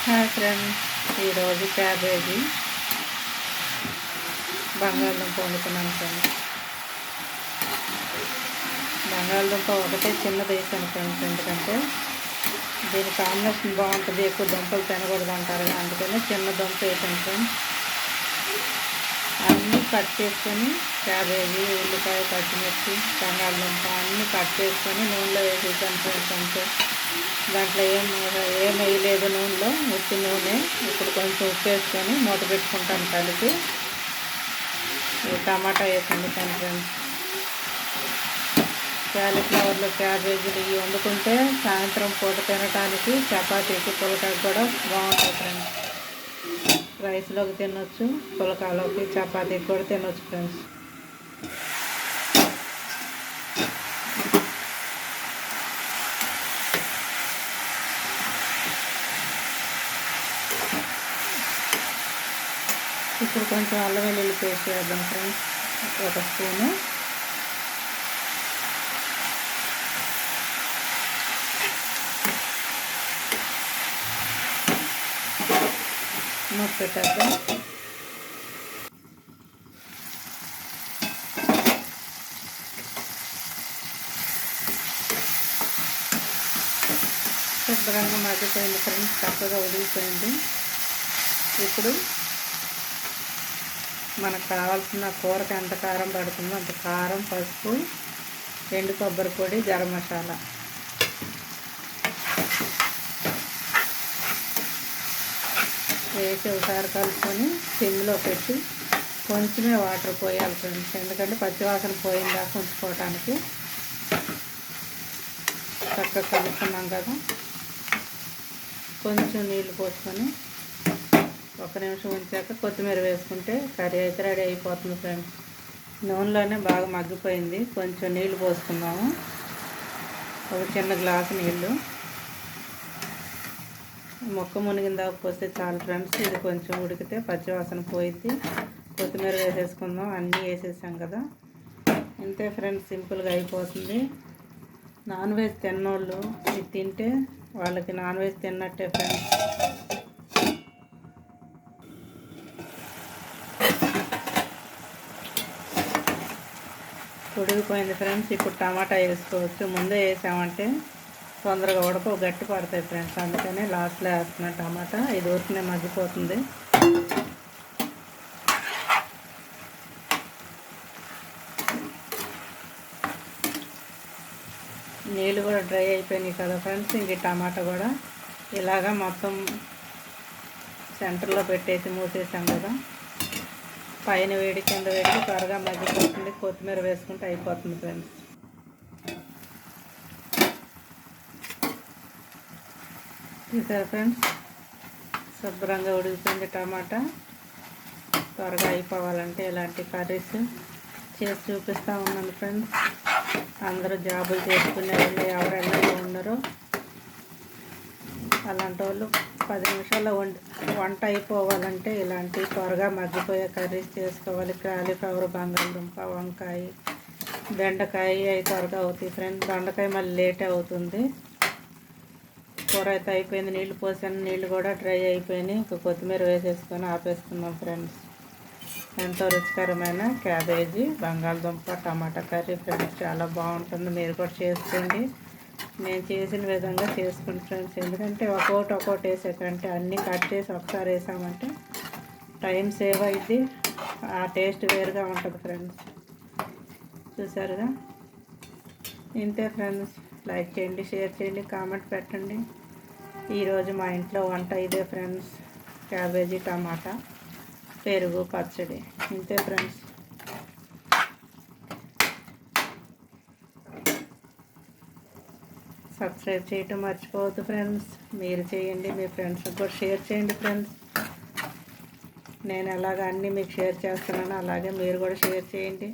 Hi friends, ఈరోజు cabbage బంగాళదుంప వండుతున్నాను friends. బంగాళదుంప ఒకటే చిన్నది వేసాను ఫ్రెండ్స్, ఎందుకంటే దీని కాంబినేషన్ బాగుంటుంది. ఎక్కువ దుంపలు తినకూడదు అంటారు, అందుకని చిన్న దుంప వేసాను ఫ్రెండ్స్. అన్నీ కట్ చేసుకొని క్యాబేజీ, ఉల్లిపాయ, పచ్చిమిర్చి, బంగాళదుంప అన్నీ కట్ చేసుకొని నూనెలో వేసేసాను ఫ్రెండ్స్. అంతే, దాంట్లో ఏం వేయలేదు, నూనెలో ఉత్తి నూనె. ఇప్పుడు కొంచెం ఉప్పు వేసుకొని మూత పెట్టుకుంటాను కలిపి. టమాటా వేసండి ఫ్రెండ్స్. క్యాలీఫ్లవర్లు, క్యాబేజీలు ఇవి వండుకుంటే సాయంత్రం పూట తినడానికి, చపాతీకి, పులకాకి కూడా బాగుంటాయి ఫ్రెండ్స్. రైస్లోకి తినొచ్చు, పులకాలోకి, చపాతీకి కూడా తినొచ్చు ఫ్రెండ్స్. ఇప్పుడు కొంచెం అల్లం వెల్లుల్లి పేస్ట్ వేద్దాం ఫ్రెండ్స్, ఒక స్పూను. మూత పెట్టేద్దాం. శుభ్రంగా మగ్గిపోయింది ఫ్రెండ్స్, చక్కగా ఉడికిపోయింది. ఇప్పుడు మనకు కావాల్సిన కూరకు ఎంత కారం పడుతుందో అంత కారం, పసుపు, ఎండు కొబ్బరి పొడి, గరం మసాలా వేసి ఒకసారి కలుపుకొని సిమ్లో పెట్టి కొంచెమే వాటర్ పోయాలి ఫ్రెండ్స్, ఎందుకంటే పచ్చివాసన పోయిందాకా ఉంచుకోవటానికి. చక్కగా కలుపుకున్నాం కదా, కొంచెం నీళ్ళు పోసుకొని ఒక నిమిషం ఉంచాక కొత్తిమీర వేసుకుంటే కర్రీ అయితే రెడీ అయిపోతుంది ఫ్రెండ్స్. నూనెలోనే బాగా మగ్గిపోయింది. కొంచెం నీళ్ళు పోసుకుందాము, ఒక చిన్న గ్లాసు నీళ్ళు. మొక్క మునిగిందాక పోస్తే చాలు ఫ్రెండ్స్. ఇది కొంచెం ఉడికితే పచ్చివాసన పోయిద్ది. కొత్తిమీర వేసేసుకుందాం, అన్నీ వేసేసాం కదా. ఇంతే ఫ్రెండ్స్, సింపుల్గా అయిపోతుంది. నాన్ వెజ్ తిన్నోళ్ళు ఇది తింటే వాళ్ళకి నాన్ వెజ్ తిన్నట్టే ఫ్రెండ్స్. ఉడికిపోయింది ఫ్రెండ్స్. ఇప్పుడు టమాటా వేసుకోవచ్చు. ముందే వేసామంటే తొందరగా ఉడకవు, గట్టి పడతాయి ఫ్రెండ్స్, అందుకని లాస్ట్లో వేస్తున్నా టమాటా. ఇది ఊరికనే మగ్గిపోతుంది. నీళ్ళు కూడా డ్రై అయిపోయినాయి కదా ఫ్రెండ్స్. ఇంక టమాటా కూడా ఇలాగా మొత్తం సెంటర్లో పెట్టేసి మూసేసాం కదా. పైన వేడి, కింద వేడి, త్వరగా మగ్గిపోతుంది. కొత్తిమీర వేసుకుంటే అయిపోతుంది ఫ్రెండ్స్. చూసారు ఫ్రెండ్స్, శుభ్రంగా ఉడికిపోయింది టమాటా. త్వరగా అయిపోవాలంటే ఇలాంటి కర్రీస్ చేసి చూపిస్తూ ఉన్నాను ఫ్రెండ్స్. అందరూ జాబులు చేసుకునే వాళ్ళు ఎవరైనా ఉండరు, అలాంటి వాళ్ళు 10 నిమిషాల్లో వంట అయిపోవాలంటే ఇలాంటి త్వరగా మగ్గిపోయే కర్రీస్ చేసుకోవాలి. కాలీఫ్లవర్, బంగాళదుంప, వంకాయ, బెండకాయ అవి త్వరగా అవుతాయి ఫ్రెండ్స్. బెండకాయ మళ్ళీ లేట్ అవుతుంది. కూర అయితే అయిపోయింది. నీళ్ళు పోసాను, నీళ్ళు కూడా డ్రై అయిపోయినాయి. ఇంకా కొత్తిమీర వేసేసుకొని ఆపేసుకున్నాం ఫ్రెండ్స్. ఎంతో రుచికరమైన క్యాబేజీ, బంగాళదుంప, టమాటా కర్రీ ఫ్రెండ్స్. చాలా బాగుంటుంది. మీరు కూడా చేసుకోండి. నేను చేసిన విధంగా చేసుకోండి ఫ్రెండ్స్, ఎందుకంటే ఒక్కొక్కటి వేసాకంటే అన్నీ కట్ చేసి ఒకసారి వేసామంటే టైం సేవ్ అయింది. ఆ టేస్ట్ వేరుగా ఉంటుంది ఫ్రెండ్స్. చూసారుగా, ఇంతే ఫ్రెండ్స్. లైక్ చేయండి, షేర్ చేయండి, కామెంట్ పెట్టండి. ఈరోజు మా ఇంట్లో వంట ఇదే ఫ్రెండ్స్, క్యాబేజీ, టమాటా, పెరుగు, పచ్చడి. ఇంతే ఫ్రెండ్స్. సబ్స్క్రైబ్ చేయటం మర్చిపోవద్దు ఫ్రెండ్స్. మీరు చేయండి, మీ ఫ్రెండ్స్కి కూడా షేర్ చేయండి ఫ్రెండ్స్. నేను ఎలాగ అన్నీ మీకు షేర్ చేస్తున్నాను, అలాగే మీరు కూడా షేర్ చేయండి.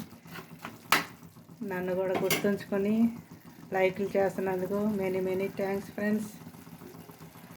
నన్ను కూడా గుర్తుంచుకొని లైక్లు చేస్తున్నందుకు మెనీ థ్యాంక్స్ ఫ్రెండ్స్.